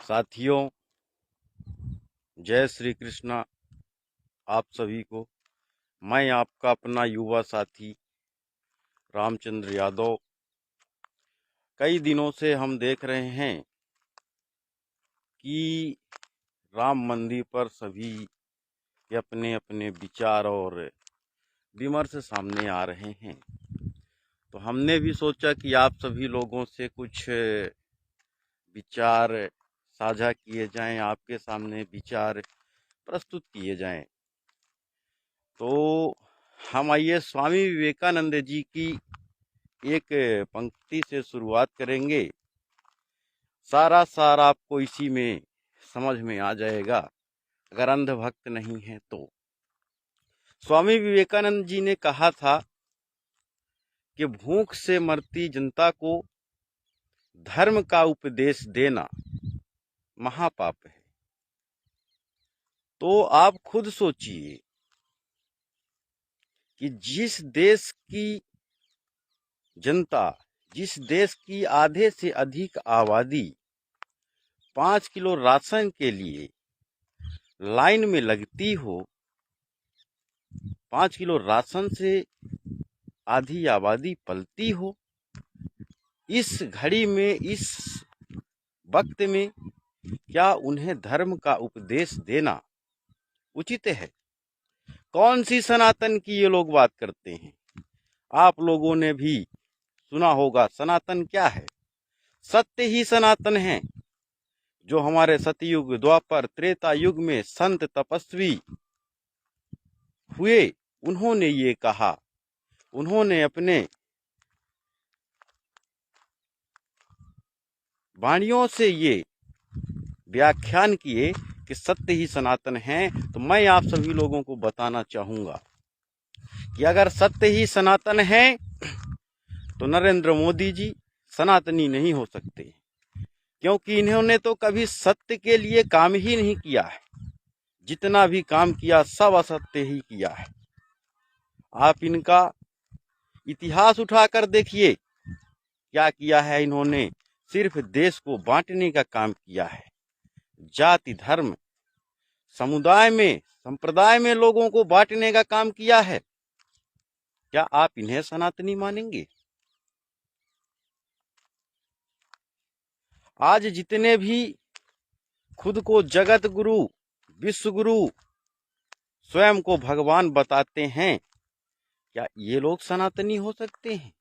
साथियों, जय श्री कृष्णा। आप सभी को मैं आपका अपना युवा साथी रामचंद्र यादव। कई दिनों से हम देख रहे हैं कि राम मंदिर पर सभी के अपने अपने विचार और विमर्श सामने आ रहे हैं। तो हमने भी सोचा कि आप सभी लोगों से कुछ विचार साझा किए जाएं, आपके सामने विचार प्रस्तुत किए जाएं। तो हम आइए स्वामी विवेकानंद जी की एक पंक्ति से शुरुआत करेंगे। सारा सार आपको इसी में समझ में आ जाएगा, अगर अंधभक्त नहीं है तो। स्वामी विवेकानंद जी ने कहा था कि भूख से मरती जनता को धर्म का उपदेश देना महापाप है। तो आप खुद सोचिए कि जिस देश की जनता, जिस देश की आधे से अधिक आबादी 5 किलो राशन के लिए लाइन में लगती हो, 5 किलो राशन से आधी आबादी पलती हो, इस घड़ी में, इस वक्त में क्या उन्हें धर्म का उपदेश देना उचित है? कौन सी सनातन की ये लोग बात करते हैं? आप लोगों ने भी सुना होगा सनातन क्या है। सत्य ही सनातन है। जो हमारे सतयुग, द्वापर, त्रेता युग में संत तपस्वी हुए, उन्होंने ये कहा, उन्होंने अपने वाणियों से ये व्याख्यान किए कि सत्य ही सनातन है। तो मैं आप सभी लोगों को बताना चाहूंगा कि अगर सत्य ही सनातन है तो नरेंद्र मोदी जी सनातनी नहीं हो सकते, क्योंकि इन्होंने तो कभी सत्य के लिए काम ही नहीं किया है। जितना भी काम किया सब असत्य ही किया है। आप इनका इतिहास उठाकर देखिए, क्या किया है इन्होंने। सिर्फ देश को बांटने का काम किया है। जाति, धर्म, समुदाय में, संप्रदाय में लोगों को बांटने का काम किया है। क्या आप इन्हें सनातनी मानेंगे? आज जितने भी खुद को जगत गुरु, विश्व गुरु, स्वयं को भगवान बताते हैं, क्या ये लोग सनातनी हो सकते हैं?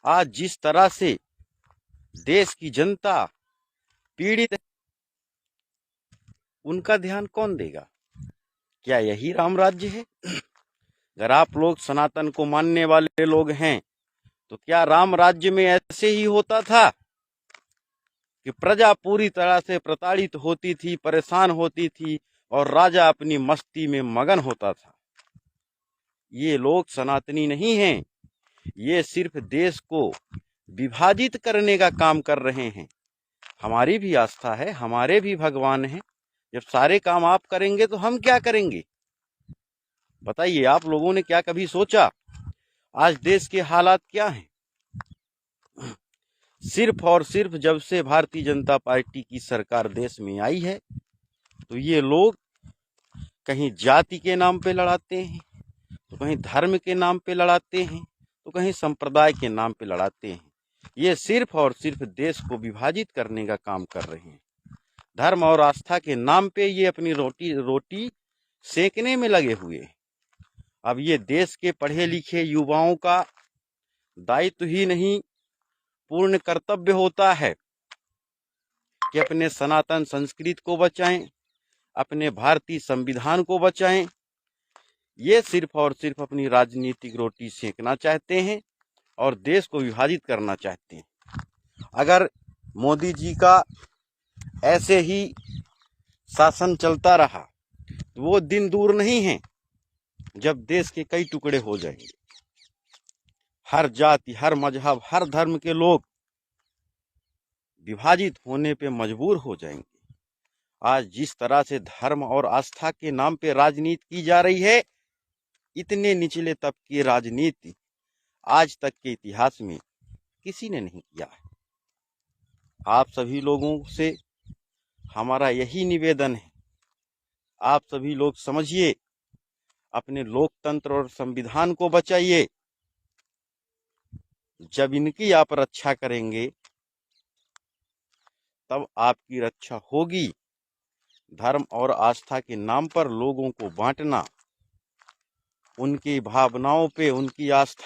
आज जिस तरह से देश की जनता पीड़ित है, उनका ध्यान कौन देगा? क्या यही राम राज्य है? अगर आप लोग सनातन को मानने वाले लोग हैं, तो क्या राम राज्य में ऐसे ही होता था कि प्रजा पूरी तरह से प्रताड़ित होती थी, परेशान होती थी और राजा अपनी मस्ती में मगन होता था? ये लोग सनातनी नहीं हैं। ये सिर्फ देश को विभाजित करने का काम कर रहे हैं। हमारी भी आस्था है, हमारे भी भगवान हैं। जब सारे काम आप करेंगे तो हम क्या करेंगे? बताइए, आप लोगों ने क्या कभी सोचा आज देश के हालात क्या हैं? सिर्फ और सिर्फ जब से भारतीय जनता पार्टी की सरकार देश में आई है, तो ये लोग कहीं जाति के नाम पे लड़ाते हैं, तो कहीं धर्म के नाम पे लड़ाते हैं, तो कहीं संप्रदाय के नाम पे लड़ाते हैं। ये सिर्फ और सिर्फ देश को विभाजित करने का काम कर रहे हैं। धर्म और आस्था के नाम पे ये अपनी रोटी सेकने में लगे हुए हैं। अब ये देश के पढ़े लिखे युवाओं का दायित्व ही नहीं, पूर्ण कर्तव्य होता है कि अपने सनातन संस्कृति को बचाएं, अपने भारतीय संविधान को बचाएं। ये सिर्फ और सिर्फ अपनी राजनीतिक रोटी सेकना चाहते हैं और देश को विभाजित करना चाहते हैं। अगर मोदी जी का ऐसे ही शासन चलता रहा तो वो दिन दूर नहीं है जब देश के कई टुकड़े हो जाएंगे। हर जाति, हर मजहब, हर धर्म के लोग विभाजित होने पे मजबूर हो जाएंगे। आज जिस तरह से धर्म और आस्था के नाम पे राजनीति की जा रही है, इतने निचले तबके की राजनीति आज तक के इतिहास में किसी ने नहीं किया है। आप सभी लोगों से हमारा यही निवेदन है, आप सभी लोग समझिए, अपने लोकतंत्र और संविधान को बचाइए। जब इनकी आप रक्षा करेंगे तब आपकी रक्षा होगी। धर्म और आस्था के नाम पर लोगों को बांटना, उनकी भावनाओं पे, उनकी आस्था